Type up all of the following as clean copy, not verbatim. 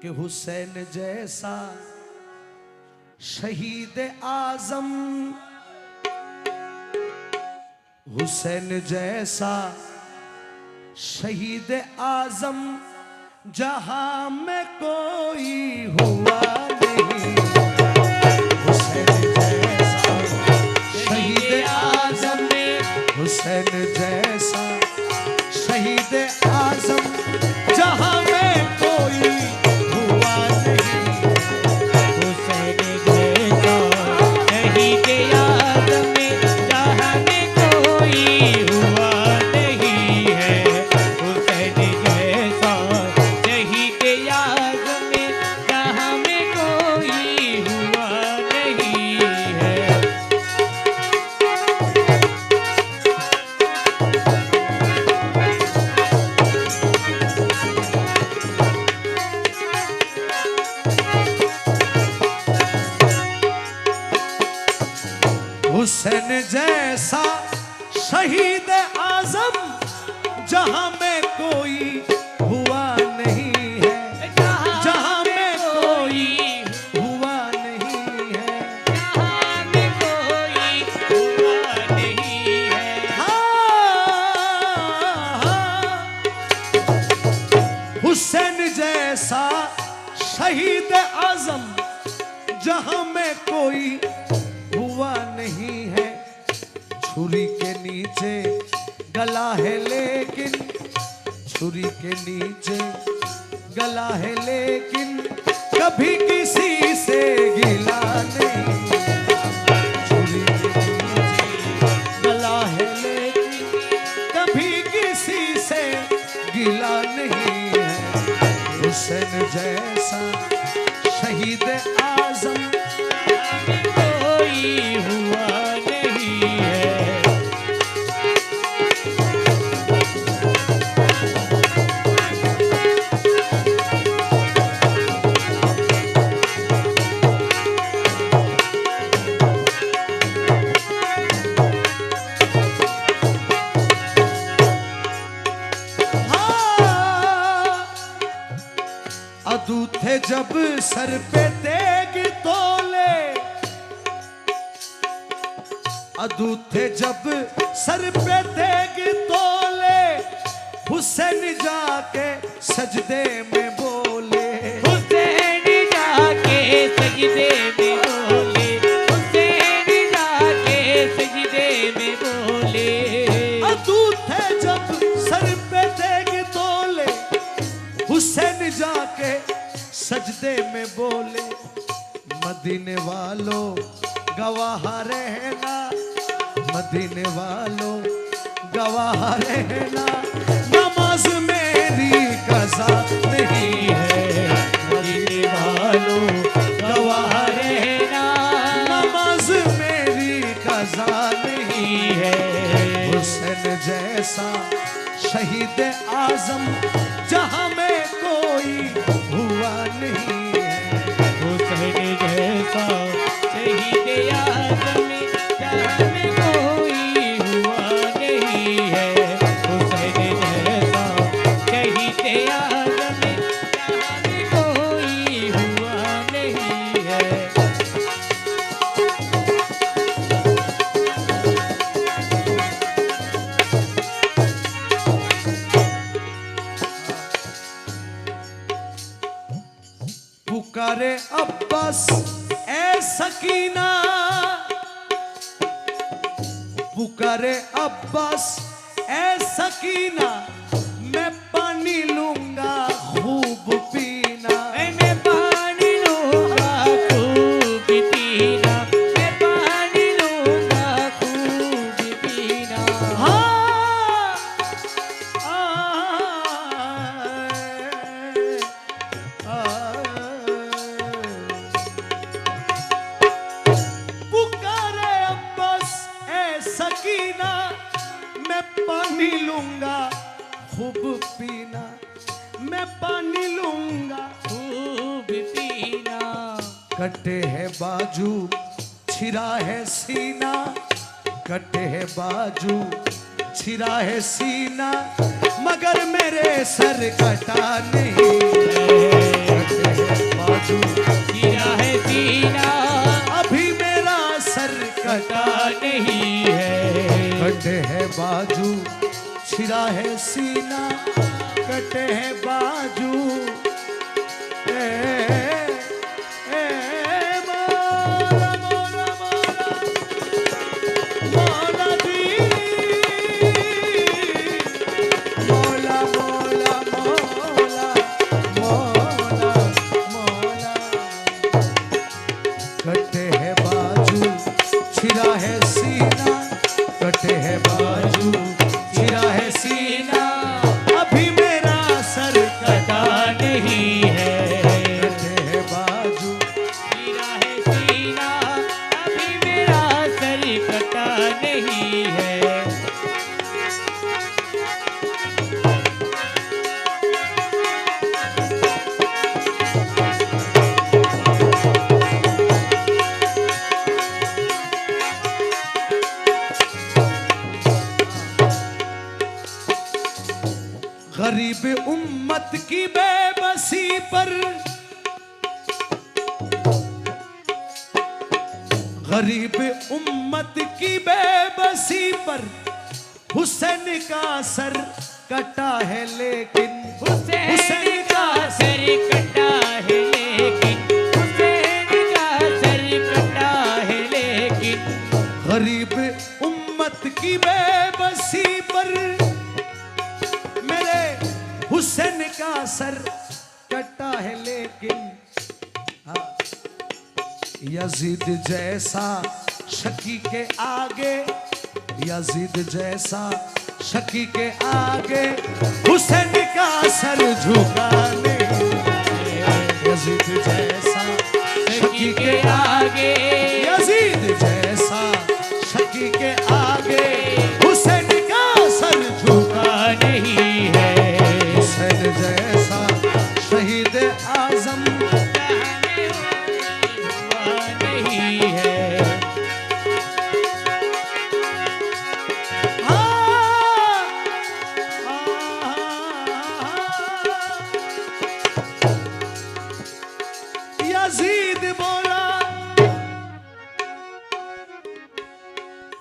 कि हुसैन जैसा शहीद आजम, हुसैन जैसा शहीद आजम जहां में कोई हुआ नहीं। हुसैन जैसा शहीद आजम, हुसैन जैसा शहीद आजम जहां में कोई हुआ नहीं। हुसैन जैसा शहीद आजम जहां में कोई हुआ नहीं है। हुसैन जैसा शहीद आजम जहां में कोई हुआ नहीं है। हुसैन जैसा शहीद आजम जहां में कोई हुआ नहीं है, जहां में कोई हुआ नहीं है, जहां में कोई हुआ नहीं है। हुसैन जैसा शहीद आजम जहां में कोई हुआ नहीं है। छुरी के नीचे गला है लेकिन, छुरी के नीचे गला है लेकिन कभी किसी से गिला नहीं। छुरी के नीचे गला है लेकिन कभी किसी से गिला नहीं है। हुसैन जैसा शहीद आजम कोई हुआ नहीं है। अदू थे जब सर पे तेग तोले, अदू थे जब सर पे तेग तोले, हुसैन जाके सजदे में बोले। हुसैन जाके सजदे में बोले, हुसैन जाके सजदे में बोले। अदू थे जब सर पे तेग तोले, हुसैन जाके सजदे में बोले। मदीने वालों गवाह रहना, मदीने वालों गवाह रहना, नमाज मेरी कज़ा नहीं है। मदीने वालों गवाह रहना, नमाज मेरी कज़ा नहीं है। हुसैन जैसा शहीद आजम जहां में कोई हुआ नहीं है। हुसैन जैसा शहीद आजम जहां में कोई हुआ नहीं है। हुसैन जैसा शहीद आजम जहां में कोई हुआ नहीं है। पुकारे अब्बास ए सकीना, पुकारे अब्बास ए सकीना, मैं पानी लूंगा खूब पीना। मैं पानी लूंगा खूब पीना, मैं पानी लूंगा खूब पीना। पुकारे अब्बास ए सकीना, मैं पानी लूंगा खूब पीना, मैं पानी लूंगा खूब पीना। कटे है बाजू छिरा है सीना, कटे है बाजू छिरा है सीना, मगर मेरे सर कटा नहीं। बाजू, छिरा है सीना, कटे है बाजू। ए, ए, मौला, मौला, मौला, मौला दी, मौला, मौला, मौला, मौला, मौला। कटे है बाजू, छिरा है सीना, कटे है बाजू, छिरा है सीना, अभी मेरा सर कटा नहीं है, कटे है बाजू। छिरा है सीना, अभी मेरा सर कटा नहीं है। गरीब उम्मत की बेबसी पर, गरीब उम्मत की बेबसी पर हुसैन का सर कटा है, लेकिन हुसैन का सर कटा है लेकिन, हुसैन का सर कटा है लेकिन, गरीब उम्मत की बेबसी पर मेरे हुसैन का सर कटा है, लेकिन हाँ, यजीद जैसा शकी के आगे, यजीद जैसा शकी के आगे हुसैन का सर झुका नहीं। यजीद जैसा शकी के आगे, यजीद जैसा शकी के आगे हुसैन का सर झुका नहीं है। हुसैन जैसा शहीद आजम नहीं है। यजीद बोला,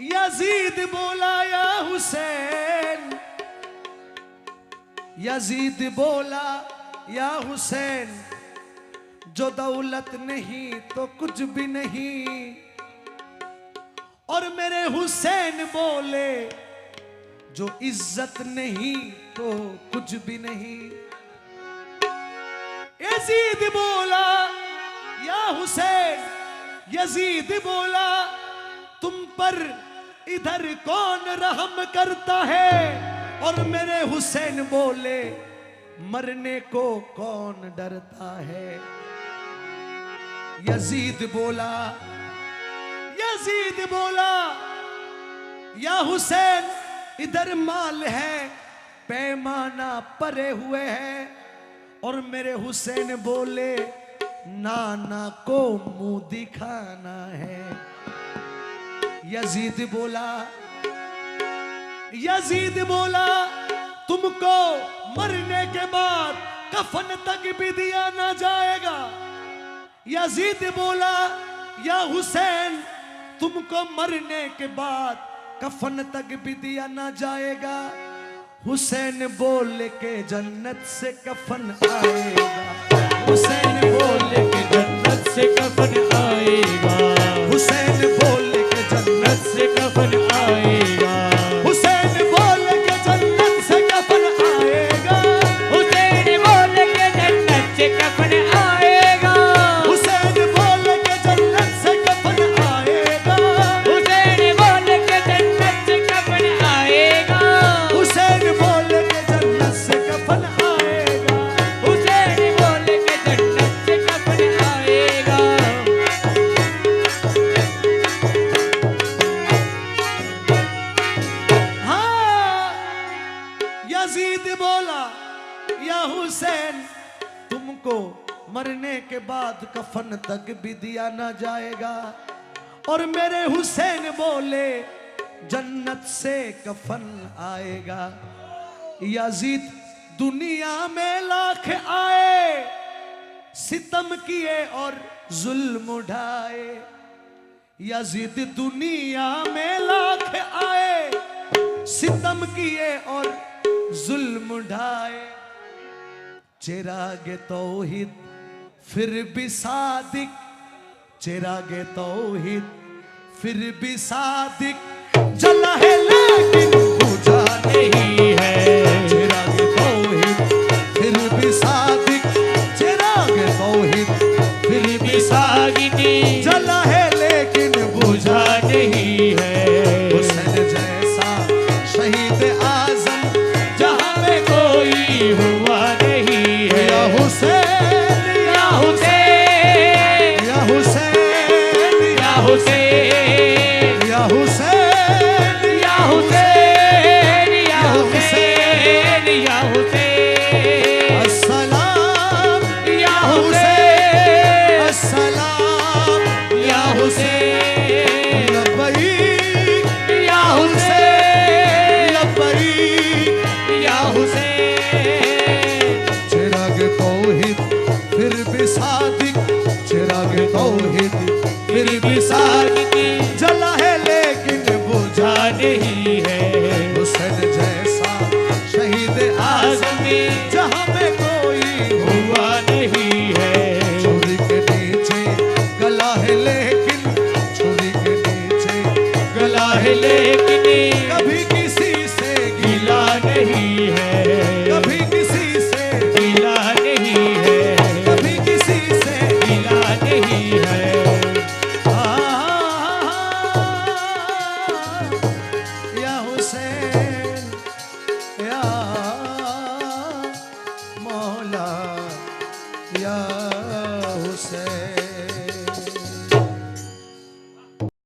यजीद बोला या हुसैन, यजीद बोला या हुसैन, जो दौलत नहीं तो कुछ भी नहीं। और मेरे हुसैन बोले, जो इज्जत नहीं तो कुछ भी नहीं। यजीद बोला या हुसैन, यजीद बोला तुम पर इधर कौन रहम करता है। और मेरे हुसैन बोले, मरने को कौन डरता है। यजीद बोला, यजीद बोला या हुसैन, इधर माल है पैमाना परे हुए है। और मेरे हुसैन बोले, नाना को मुंह दिखाना है। यजीद बोला, यजीद बोला तुमको मरने के बाद कफन तक भी दिया ना जाएगा। यजीद बोला या हुसैन, तुमको मरने के बाद कफन तक भी दिया ना जाएगा। हुसैन बोल के जन्नत से कफन आएगा। हुसैन बोल के जन्नत से कफन आएगा। हुसैन बोल के जन्नत से कफन आएगा। हुसैन बोल के जन्नत से कफन आएगा। हुसैन बोल के जन्नत से कफन आएगा। हुसैन बोल के जन्नत से कफन आएगा। हुसैन बोल के जन्नत से कफन आएगा। हुसैन बोल के जन्नत से कफन आएगा। हुसैन बोल के जन्नत से कफन आएगा। हाँ, यजीद बोला या हुसैन, तुमको मरने के बाद कफन तक भी दिया ना जाएगा। और मेरे हुसैन बोले, जन्नत से कफन आएगा। यजीद दुनिया में लाख आए, सितम किए और जुल्म उठाए। यजीद दुनिया में लाख आए, सितम किए और जुल्म ढाए, चिरागे तौहीद फिर भी सादिक, चिरागे तौहीद फिर भी सादिक, जला है लेकिन बुझा नहीं है, चिरागे तौहीद फिर भी सादिक, चिरागे तौहीद फिर भी सागिनी जला है लेकिन बुझा नहीं है। हुसैन जैसा शहीद आजम जहाँ में कोई हुआ नहीं है। या हुसैन या हुसैन, या हुसैन या हुसैन, या हुसैन या हुसैन, या हुसैन, या हुसैन, अस्सलाम या हुसैन, अस्सलाम या हुसैन, लब्बैक या हुसैन, लब्बैक, या हुसैन। चिराग तौहीद फिर भी सादिक, चिराग तौहीद फिर भी सादिक, जला है लेकिन बुझा नहीं है। हुसैन जैसा शहीद आजम जहाँ में कोई हुआ नहीं है। छुरी के नीचे गला है लेकिन, छुरी के नीचे गला है लेकिन कभी किसी से गिला नहीं है, कभी किसी से गिला नहीं है, कभी किसी से गिला नहीं है। या हुसैन या मौला या हुसैन।